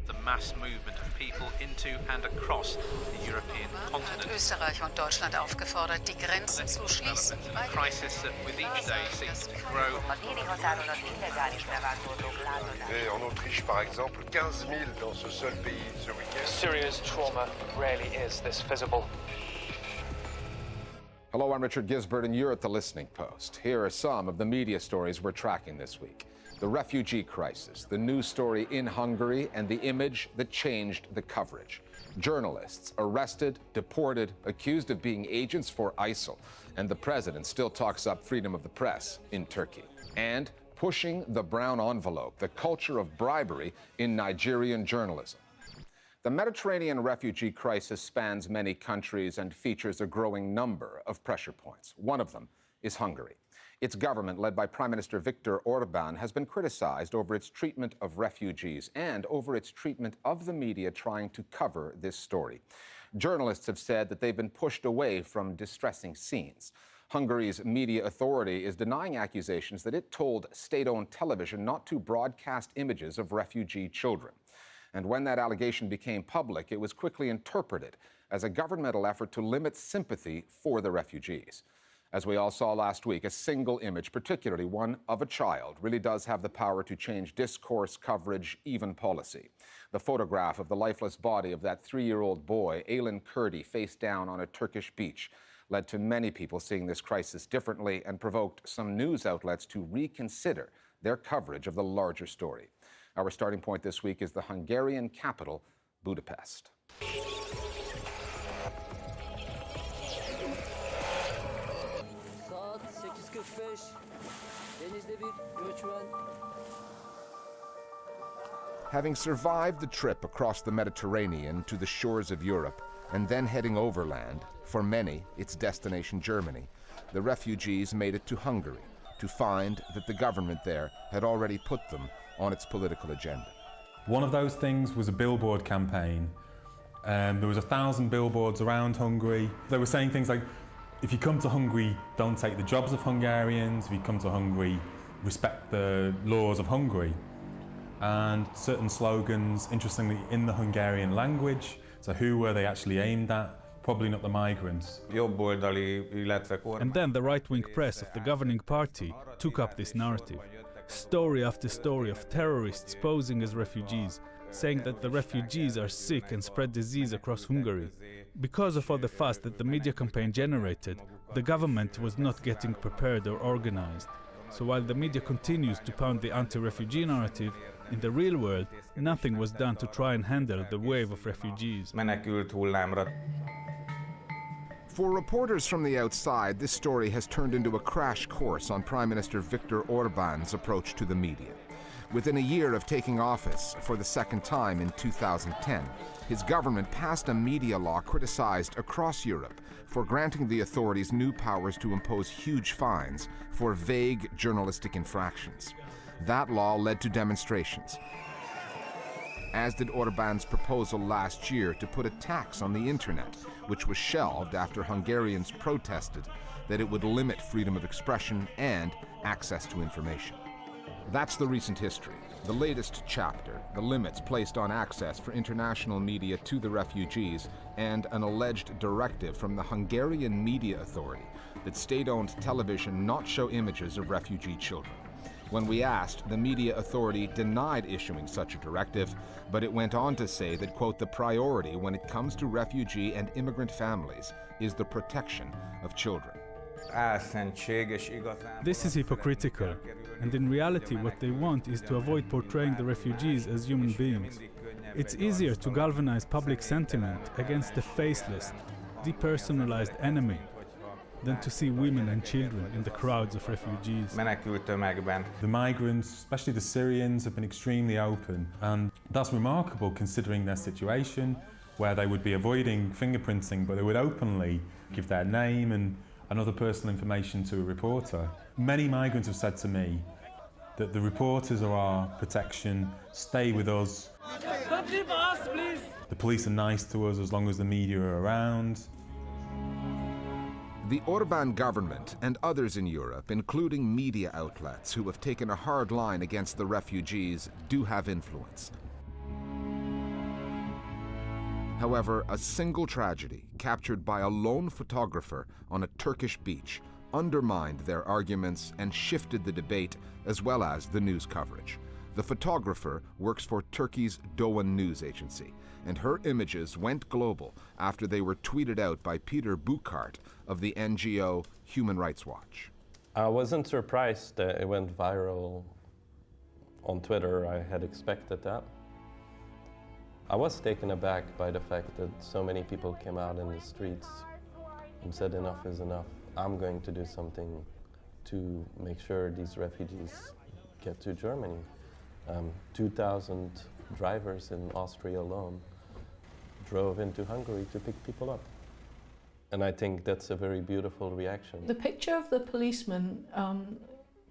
the mass movement of people into and across the European continent. Österreich und Deutschland aufgefordert, die Grenzen zu schließen. A crisis that with each day seems to grow. Et en Autriche, par exemple, 15 000 dans ce seul pays ce week-end. Syria's trauma rarely is this visible. Hello, I'm Richard Gisbert, and you're at The Listening Post. Here are some of the media stories we're tracking this week. The refugee crisis, the news story in Hungary, and the image that changed the coverage. Journalists arrested, deported, accused of being agents for ISIL, and the president still talks up freedom of the press in Turkey. And pushing the brown envelope, the culture of bribery in Nigerian journalism. The Mediterranean refugee crisis spans many countries and features a growing number of pressure points. One of them is Hungary. Its government, led by Prime Minister Viktor Orban, has been criticized over its treatment of refugees and over its treatment of the media trying to cover this story. Journalists have said that they've been pushed away from distressing scenes. Hungary's media authority is denying accusations that it told state-owned television not to broadcast images of refugee children. And when that allegation became public, it was quickly interpreted as a governmental effort to limit sympathy for the refugees. As we all saw last week, a single image, particularly one of a child, really does have the power to change discourse, coverage, even policy. The photograph of the lifeless body of that 3-year-old boy, Aylin Kurdi, face down on a Turkish beach, led to many people seeing this crisis differently and provoked some news outlets to reconsider their coverage of the larger story. Our starting point this week is the Hungarian capital, Budapest. Having survived the trip across the Mediterranean to the shores of Europe and then heading overland, for many, its destination Germany, the refugees made it to Hungary to find that the government there had already put them on its political agenda. One of those things was a billboard campaign. There was 1,000 billboards around Hungary. They were saying things like, if you come to Hungary, don't take the jobs of Hungarians. If you come to Hungary, respect the laws of Hungary. And certain slogans, interestingly, in the Hungarian language. So who were they actually aimed at? Probably not the migrants. And then the right-wing press of the governing party took up this narrative. Story after story of terrorists posing as refugees, saying that the refugees are sick and spread disease across Hungary. Because of all the fuss that the media campaign generated, the government was not getting prepared or organized. So while the media continues to pound the anti-refugee narrative, in the real world, nothing was done to try and handle the wave of refugees. For reporters from the outside, this story has turned into a crash course on Prime Minister Viktor Orban's approach to the media. Within a year of taking office for the second time in 2010, his government passed a media law criticized across Europe for granting the authorities new powers to impose huge fines for vague journalistic infractions. That law led to demonstrations, as did Orban's proposal last year to put a tax on the internet, which was shelved after Hungarians protested that it would limit freedom of expression and access to information. That's the recent history, the latest chapter, the limits placed on access for international media to the refugees, and an alleged directive from the Hungarian Media Authority that state-owned television not show images of refugee children. When we asked, the media authority denied issuing such a directive, but it went on to say that, quote, the priority when it comes to refugee and immigrant families is the protection of children. This is hypocritical, and in reality what they want is to avoid portraying the refugees as human beings. It's easier to galvanize public sentiment against a faceless, depersonalized enemy than to see women and children in the crowds of refugees. The migrants, especially the Syrians, have been extremely open, and that's remarkable considering their situation, where they would be avoiding fingerprinting, but they would openly give their name and other personal information to a reporter. Many migrants have said to me that the reporters are our protection, stay with us. Don't leave us, please. The police are nice to us as long as the media are around. The Orban government and others in Europe, including media outlets who have taken a hard line against the refugees, do have influence. However, a single tragedy captured by a lone photographer on a Turkish beach undermined their arguments and shifted the debate as well as the news coverage. The photographer works for Turkey's Doğan news agency, and her images went global after they were tweeted out by Peter Buchart of the NGO Human Rights Watch. I wasn't surprised that it went viral on Twitter. I had expected that. I was taken aback by the fact that so many people came out in the streets and said enough is enough. I'm going to do something to make sure these refugees get to Germany. 2,000 drivers in Austria alone drove into Hungary to pick people up. And I think that's a very beautiful reaction. The picture of the policeman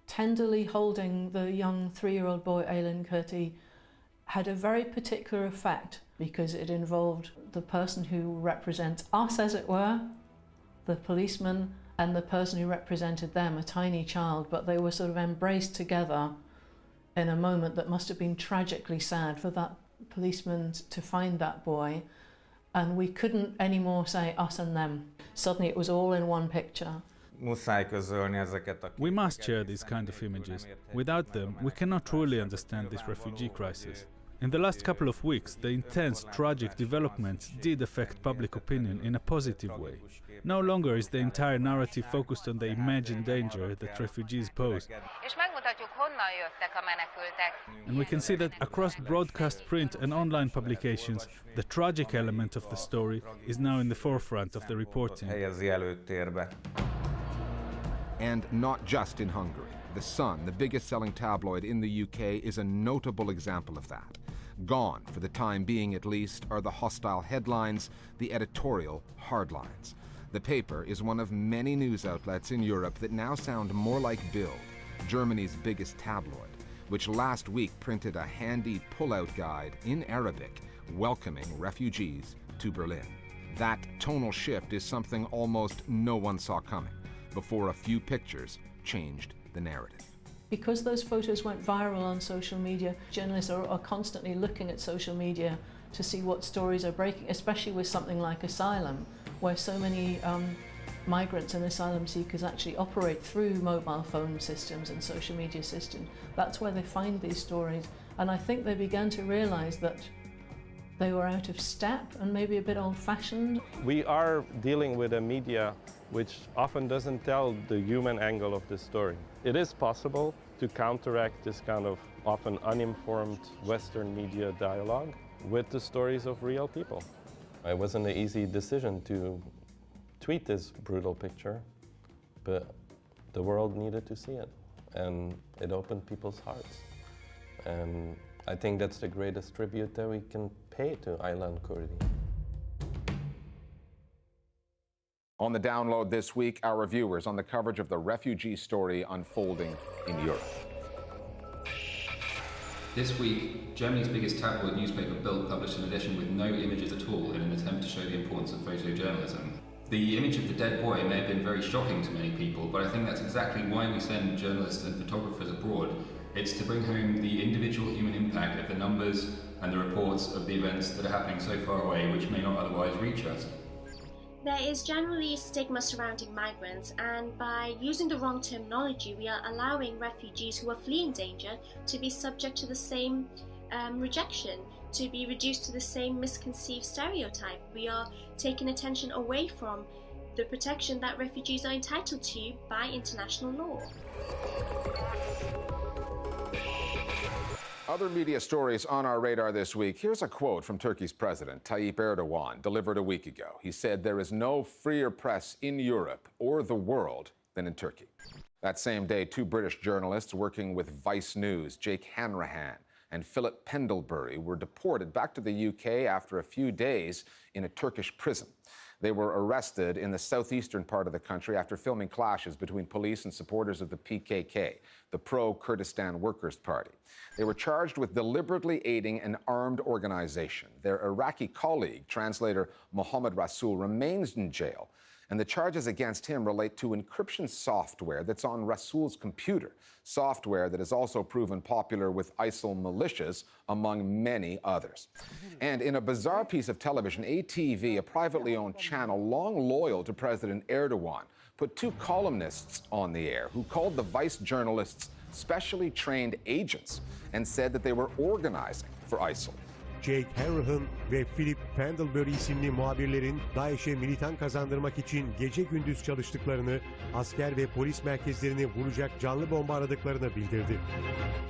tenderly holding the young 3-year-old boy, Aylin Kurti, had a very particular effect because it involved the person who represents us, as it were, the policeman, and the person who represented them, a tiny child, but they were sort of embraced together in a moment that must have been tragically sad for that policeman to find that boy. And we couldn't anymore say us and them. Suddenly it was all in one picture. We must share these kind of images. Without them, we cannot truly understand this refugee crisis. In the last couple of weeks, the intense, tragic developments did affect public opinion in a positive way. No longer is the entire narrative focused on the imagined danger that refugees pose. And we can see that across broadcast, print and online publications, the tragic element of the story is now in the forefront of the reporting. And not just in Hungary. The Sun, the biggest selling tabloid in the UK, is a notable example of that. Gone, for the time being at least, are the hostile headlines, the editorial hardlines. The paper is one of many news outlets in Europe that now sound more like Bild, Germany's biggest tabloid, which last week printed a handy pull-out guide in Arabic welcoming refugees to Berlin. That tonal shift is something almost no one saw coming before a few pictures changed the narrative. Because those photos went viral on social media, journalists are constantly looking at social media to see what stories are breaking, especially with something like asylum, where so many migrants and asylum seekers actually operate through mobile phone systems and social media systems. That's where they find these stories. And I think they began to realize that they were out of step and maybe a bit old-fashioned. We are dealing with a media which often doesn't tell the human angle of the story. It is possible to counteract this kind of often uninformed Western media dialogue with the stories of real people. It wasn't an easy decision to tweet this brutal picture, but the world needed to see it, and it opened people's hearts. And I think that's the greatest tribute that we can pay to Aylan Kurdi. On the download this week, our reviewers on the coverage of the refugee story unfolding in Europe. This week, Germany's biggest tabloid newspaper, Bild, published an edition with no images at all in an attempt to show the importance of photojournalism. The image of the dead boy may have been very shocking to many people, but I think that's exactly why we send journalists and photographers abroad. It's to bring home the individual human impact of the numbers and the reports of the events that are happening so far away, which may not otherwise reach us. There is generally a stigma surrounding migrants, and by using the wrong terminology, we are allowing refugees who are fleeing danger to be subject to the same rejection, to be reduced to the same misconceived stereotype. We are taking attention away from the protection that refugees are entitled to by international law. Other media stories on our radar this week. Here's a quote from Turkey's President Tayyip Erdogan, delivered a week ago. He said, "There is no freer press in Europe or the world than in Turkey." That same day, two British journalists working with Vice News, Jake Hanrahan and Philip Pendlebury, were deported back to the UK after a few days in a Turkish prison. They were arrested in the southeastern part of the country after filming clashes between police and supporters of the PKK, the pro-Kurdistan Workers' Party. They were charged with deliberately aiding an armed organization. Their Iraqi colleague, translator Mohammed Rasul, remains in jail And the charges against him relate to encryption software that's on Rasul's computer, software that has also proven popular with ISIL militias, among many others. And in a bizarre piece of television, ATV, a privately owned channel long loyal to President Erdogan, put two columnists on the air who called the Vice journalists specially trained agents and said that they were organizing for ISIL. Jake Harrahan ve Philip Pendlebury isimli muhabirlerin DAEŞ'e militan kazandırmak için gece gündüz çalıştıklarını, asker ve polis merkezlerini vuracak canlı bomba aradıklarını bildirdi.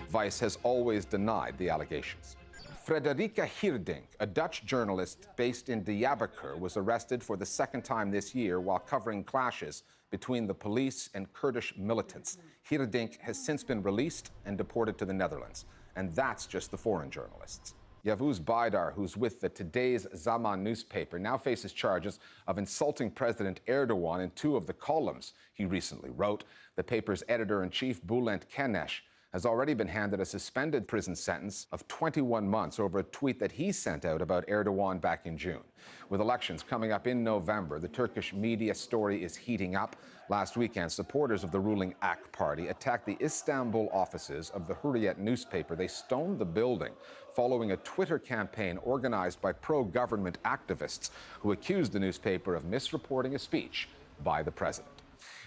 Vice has always denied the allegations. Frederica Hirdink, a Dutch journalist based in Diyarbakir, was arrested for the second time this year while covering clashes between the police and Kurdish militants. Hirdink has since been released and deported to the Netherlands. And that's just the foreign journalists. Yavuz Baydar, who's with the Today's Zaman newspaper, now faces charges of insulting President Erdogan in two of the columns he recently wrote. The paper's editor-in-chief, Bülent Keneş, has already been handed a suspended prison sentence of 21 months over a tweet that he sent out about Erdogan back in June. With elections coming up in November, the Turkish media story is heating up. Last weekend, supporters of the ruling AK party attacked the Istanbul offices of the Hürriyet newspaper. They stoned the building following a Twitter campaign organized by pro-government activists who accused the newspaper of misreporting a speech by the president.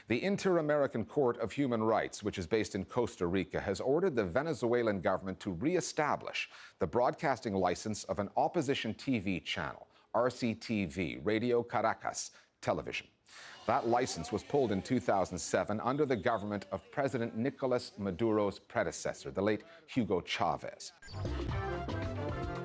The Inter-American Court of Human Rights, which is based in Costa Rica, has ordered the Venezuelan government to reestablish the broadcasting license of an opposition TV channel, RCTV, Radio Caracas Television. That license was pulled in 2007 under the government of President Nicolas Maduro's predecessor, the late Hugo Chavez.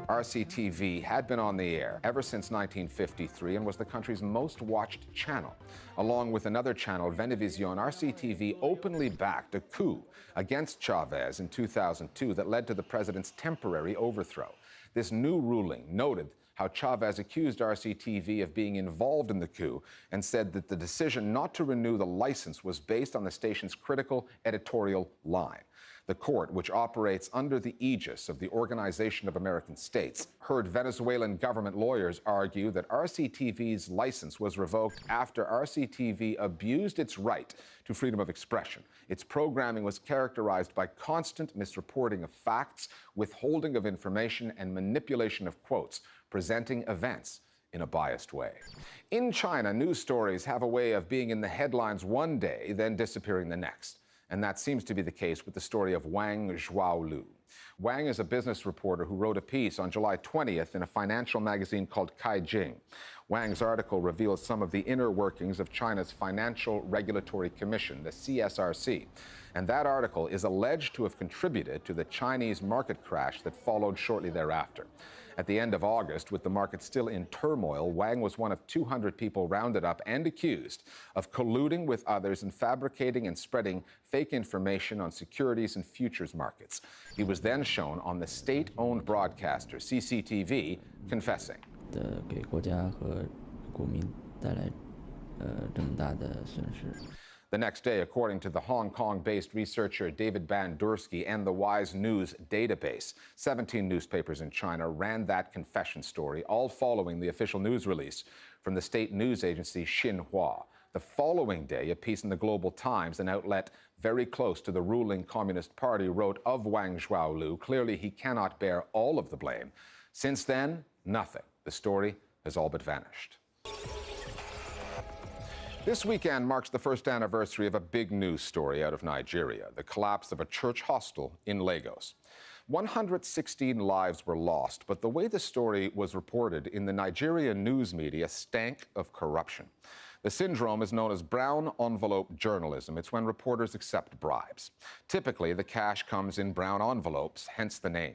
RCTV had been on the air ever since 1953 and was the country's most watched channel. Along with another channel, Venevisión, RCTV openly backed a coup against Chavez in 2002 that led to the president's temporary overthrow. This new ruling noted how Chavez accused RCTV of being involved in the coup and said that the decision not to renew the license was based on the station's critical editorial line. The court, which operates under the aegis of the Organization of American States, heard Venezuelan government lawyers argue that RCTV's license was revoked after RCTV abused its right to freedom of expression. Its programming was characterized by constant misreporting of facts, withholding of information, and manipulation of quotes, presenting events in a biased way. In China, news stories have a way of being in the headlines one day, then disappearing the next. And that seems to be the case with the story of Wang Zhuaolu. Wang is a business reporter who wrote a piece on July 20th in a financial magazine called Caijing. Wang's article reveals some of the inner workings of China's Financial Regulatory Commission, the CSRC. And that article is alleged to have contributed to the Chinese market crash that followed shortly thereafter. At the end of August, with the market still in turmoil, Wang was one of 200 people rounded up and accused of colluding with others in fabricating and spreading fake information on securities and futures markets. He was then shown on the state-owned broadcaster, CCTV, confessing. The next day, according to the Hong Kong-based researcher David Bandursky and the Wise News database, 17 newspapers in China ran that confession story, all following the official news release from the state news agency Xinhua. The following day, a piece in the Global Times, an outlet very close to the ruling Communist Party, wrote of Wang Zhuaolu, clearly he cannot bear all of the blame. Since then, nothing. The story has all but vanished. This weekend marks the first anniversary of a big news story out of Nigeria, the collapse of a church hostel in Lagos. 116 lives were lost, but the way the story was reported in the Nigerian news media stank of corruption. The syndrome is known as brown envelope journalism. It's when reporters accept bribes. Typically, the cash comes in brown envelopes, hence the name.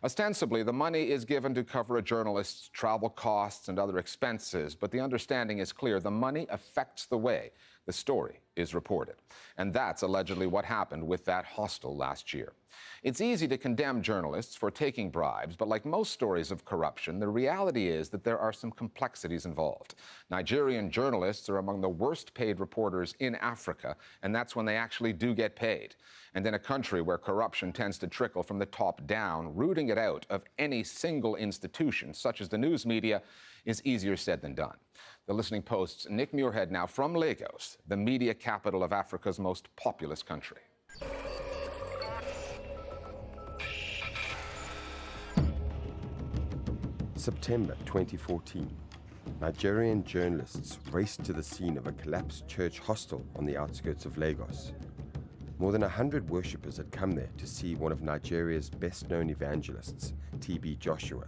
Ostensibly, the money is given to cover a journalist's travel costs and other expenses, but the understanding is clear. The money affects the way the story is reported. And that's allegedly what happened with that hostel last year. It's easy to condemn journalists for taking bribes, but like most stories of corruption, the reality is that there are some complexities involved. Nigerian journalists are among the worst paid reporters in Africa, and that's when they actually do get paid. And in a country where corruption tends to trickle from the top down, rooting it out of any single institution, such as the news media, is easier said than done. The Listening Post's Nick Muirhead now from Lagos, the media capital of Africa's most populous country. September 2014. Nigerian journalists raced to the scene of a collapsed church hostel on the outskirts of Lagos. More than 100 worshippers had come there to see one of Nigeria's best-known evangelists, TB Joshua.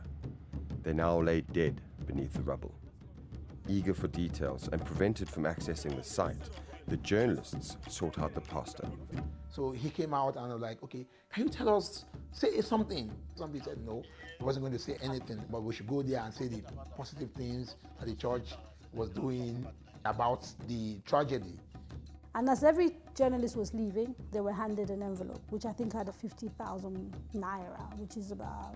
They now lay dead beneath the rubble. Eager for details and prevented from accessing the site, the journalists sought out the pastor. So he came out and was like, okay, can you tell us, say something? Somebody said no, he wasn't going to say anything, but we should go there and say the positive things that the church was doing about the tragedy. And as every journalist was leaving, they were handed an envelope, which I think had a 50,000 naira, which is about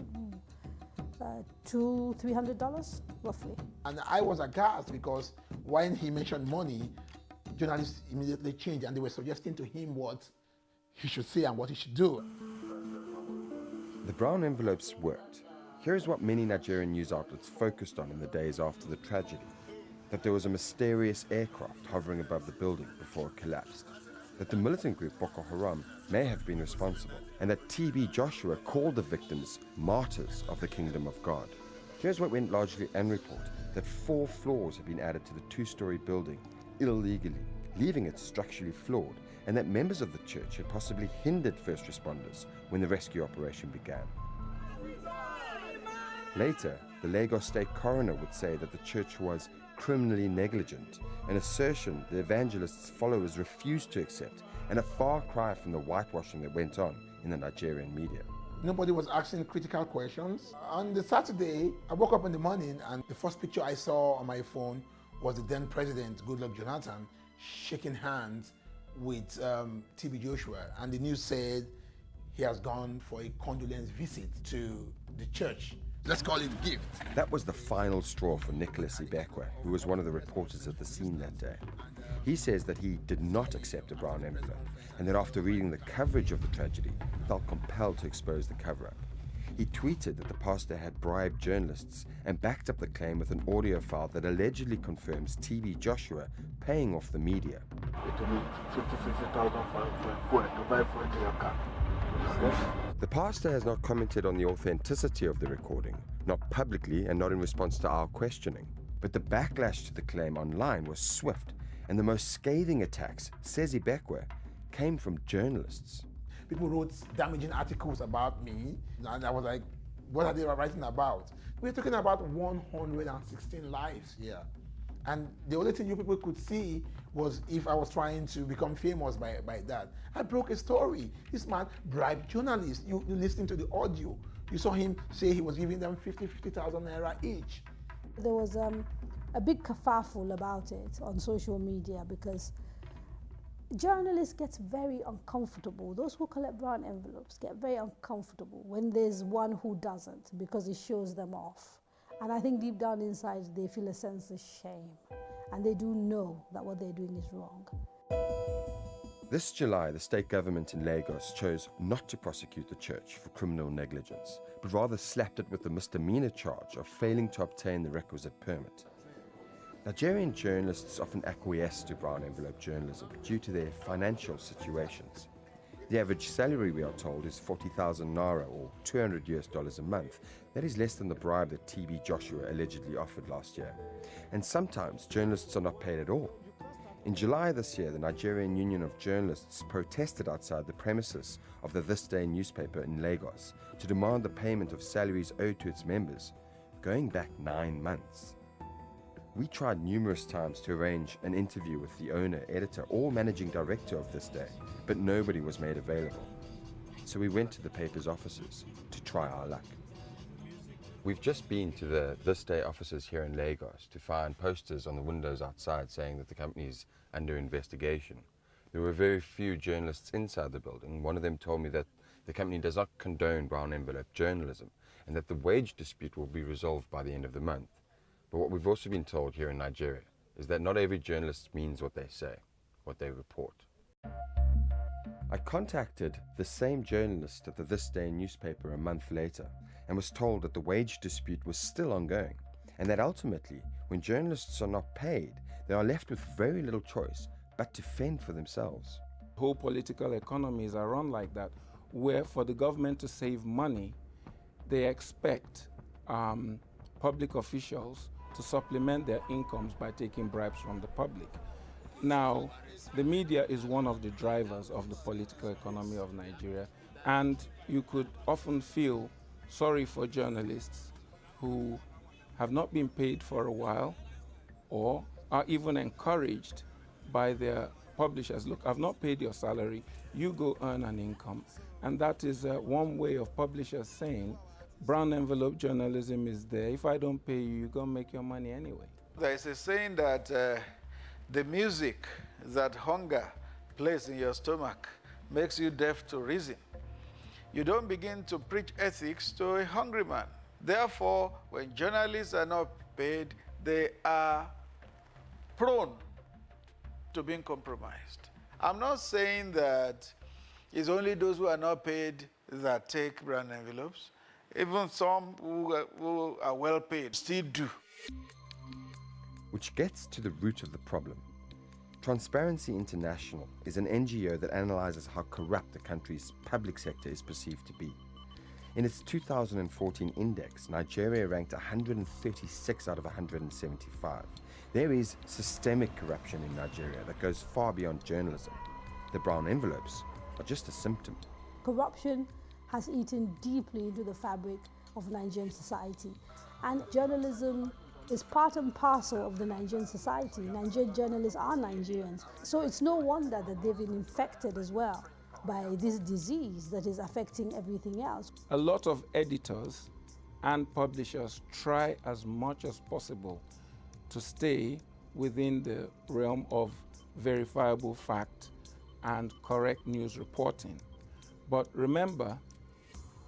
$200-300 roughly. And I was aghast because when he mentioned money, journalists immediately changed and they were suggesting to him what he should say and what he should do. The brown envelopes worked. Here's what many Nigerian news outlets focused on in the days after the tragedy: that there was a mysterious aircraft hovering above the building before it collapsed, that the militant group Boko Haram may have been responsible, and that TB Joshua called the victims martyrs of the kingdom of God. Here's what went largely unreported: that 4 floors had been added to the 2-story building illegally, leaving it structurally flawed, and that members of the church had possibly hindered first responders when the rescue operation began. Later, the Lagos State Coroner would say that the church was criminally negligent, an assertion the evangelist's followers refused to accept, and a far cry from the whitewashing that went on in the Nigerian media. Nobody was asking critical questions. On the Saturday, I woke up in the morning and the first picture I saw on my phone was the then president, Goodluck Jonathan, shaking hands with TB Joshua. And the news said he has gone for a condolence visit to the church. Let's call it a gift. That was the final straw for Nicholas Ibekwe, who was one of the reporters at the scene that day. He says that he did not accept a brown envelope, and that after reading the coverage of the tragedy, felt compelled to expose the cover-up. He tweeted that the pastor had bribed journalists and backed up the claim with an audio file that allegedly confirms TB Joshua paying off the media. The pastor has not commented on the authenticity of the recording, not publicly and not in response to our questioning. But the backlash to the claim online was swift, and the most scathing attacks, says Ibekwe, came from journalists. People wrote damaging articles about me, and I was like, what are they writing about? We're talking about 116 lives here. And the only thing you people could see was if I was trying to become famous by that. I broke a story. This man bribed journalists. You listening to the audio. You saw him say he was giving them 50,000 naira each. There was a big kerfuffle about it on social media because journalists get very uncomfortable. Those who collect brown envelopes get very uncomfortable when there's one who doesn't, because it shows them off. And I think deep down inside they feel a sense of shame, and they do know that what they're doing is wrong. This July, the state government in Lagos chose not to prosecute the church for criminal negligence, but rather slapped it with the misdemeanor charge of failing to obtain the requisite permit. Nigerian journalists often acquiesce to brown envelope journalism due to their financial situations. The average salary, we are told, is 40,000 naira or $200 a month. That is less than the bribe that TB Joshua allegedly offered last year. And sometimes journalists are not paid at all. In July this year, the Nigerian Union of Journalists protested outside the premises of the This Day newspaper in Lagos to demand the payment of salaries owed to its members, going back 9 months. We tried numerous times to arrange an interview with the owner, editor, or managing director of This Day, but nobody was made available. So we went to the paper's offices to try our luck. We've just been to the This Day offices here in Lagos to find posters on the windows outside saying that the company is under investigation. There were very few journalists inside the building. One of them told me that the company does not condone brown envelope journalism and that the wage dispute will be resolved by the end of the month. But what we've also been told here in Nigeria is that not every journalist means what they say, what they report. I contacted the same journalist at the This Day newspaper a month later and was told that the wage dispute was still ongoing and that ultimately, when journalists are not paid, they are left with very little choice but to fend for themselves. Whole political economies are run like that, where for the government to save money, they expect public officials to supplement their incomes by taking bribes from the public. Now, the media is one of the drivers of the political economy of Nigeria, and you could often feel sorry for journalists who have not been paid for a while or are even encouraged by their publishers. Look, I've not paid your salary, you go earn an income. And that is one way of publishers saying, brown envelope journalism is there. If I don't pay you, you're going to make your money anyway. There is a saying that the music that hunger plays in your stomach makes you deaf to reason. You don't begin to preach ethics to a hungry man. Therefore, when journalists are not paid, they are prone to being compromised. I'm not saying that it's only those who are not paid that take brown envelopes. Even some who are well paid still do. Which gets to the root of the problem. Transparency International is an NGO that analyzes how corrupt the country's public sector is perceived to be. In its 2014 index, Nigeria ranked 136 out of 175. There is systemic corruption in Nigeria that goes far beyond journalism. The brown envelopes are just a symptom. Corruption has eaten deeply into the fabric of Nigerian society, and journalism is part and parcel of the Nigerian society. Nigerian journalists are Nigerians, so it's no wonder that they've been infected as well by this disease that is affecting everything else. A lot of editors and publishers try as much as possible to stay within the realm of verifiable fact and correct news reporting. But remember,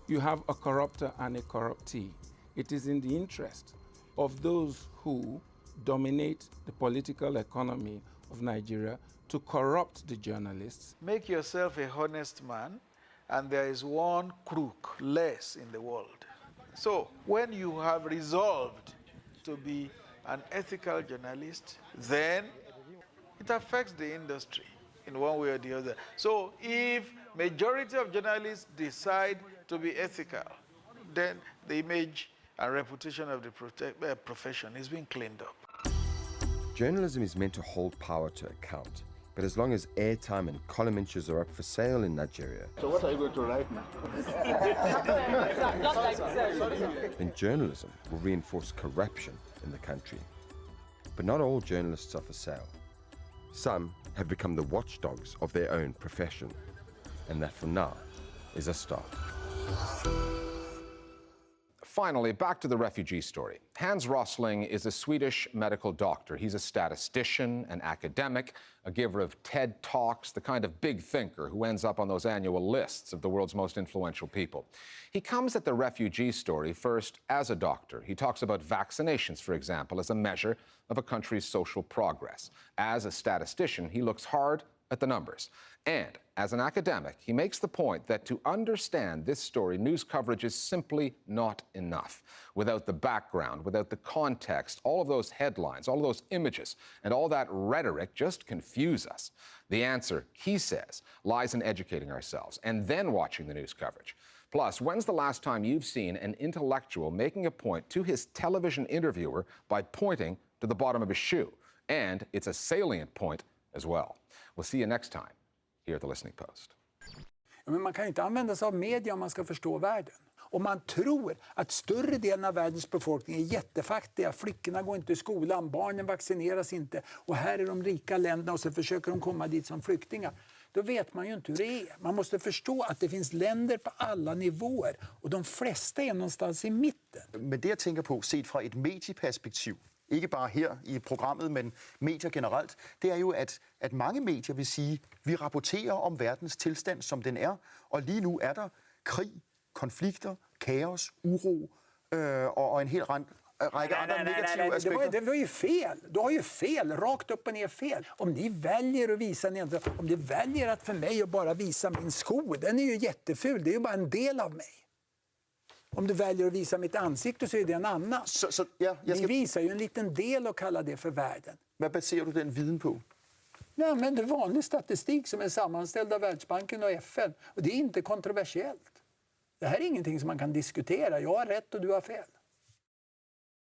you have a corruptor and a corruptee. It is in the interest of those who dominate the political economy of Nigeria to corrupt the journalists. Make yourself a honest man, and there is one crook less in the world. So when you have resolved to be an ethical journalist, then it affects the industry in one way or the other. So if majority of journalists decide to be ethical, then the image and reputation of the profession is being cleaned up. Journalism is meant to hold power to account, but as long as airtime and column inches are up for sale in Nigeria, So what are you going to write now? then journalism will reinforce corruption in the country. But not all journalists are for sale. Some have become the watchdogs of their own profession, and that for now is a start. Finally, back to the refugee story. Hans Rosling is a Swedish medical doctor. He's a statistician, an academic, a giver of TED Talks, the kind of big thinker who ends up on those annual lists of the world's most influential people. He comes at the refugee story first as a doctor. He talks about vaccinations, for example, as a measure of a country's social progress. As a statistician, he looks hard at the numbers. And as an academic, he makes the point that to understand this story, news coverage is simply not enough. Without the background, without the context, all of those headlines, all of those images, and all that rhetoric just confuse us. The answer, he says, lies in educating ourselves and then watching the news coverage. Plus, when's the last time you've seen an intellectual making a point to his television interviewer by pointing to the bottom of his shoe? And it's a salient point as well. We'll see you next time here at the Listening Post. Men man kan inte använda sig av media om man ska förstå världen. Om man tror att större delen av världens befolkning är jättefattiga, flickorna går inte i skolan, barnen vaccineras inte och här är de rika länderna och så försöker de komma dit som flyktingar. Då vet man ju inte hur det är. Man måste förstå att det finns länder på alla nivåer och de flesta är någonstans i mitten. Men det jag tänker på, set fra et medieperspektiv, ikke bare her i programmet, men medier generelt, det er jo, at mange medier vil sige, vi rapporterer om verdens tilstand, som den er, og lige nu er der krig, konflikter, kaos, uro och en hel række andra negativa aspekter. Det var ju fel. Du har ju fel, rakt upp och ner fel. Om ni väljer att visa om ni väljer att för mig att bara visa min sko, den är ju jätteful, det är ju bara en del av mig. Om du väljer att visa mitt ansikte så är det en annan. Ni visar ju en liten del och kallar det för världen. Vad baserar du den viden på? Jag använder vanlig statistik som är sammanställd av Världsbanken och FN. Och det är inte kontroversiellt. Det här är ingenting som man kan diskutera. Jag har rätt och du har fel.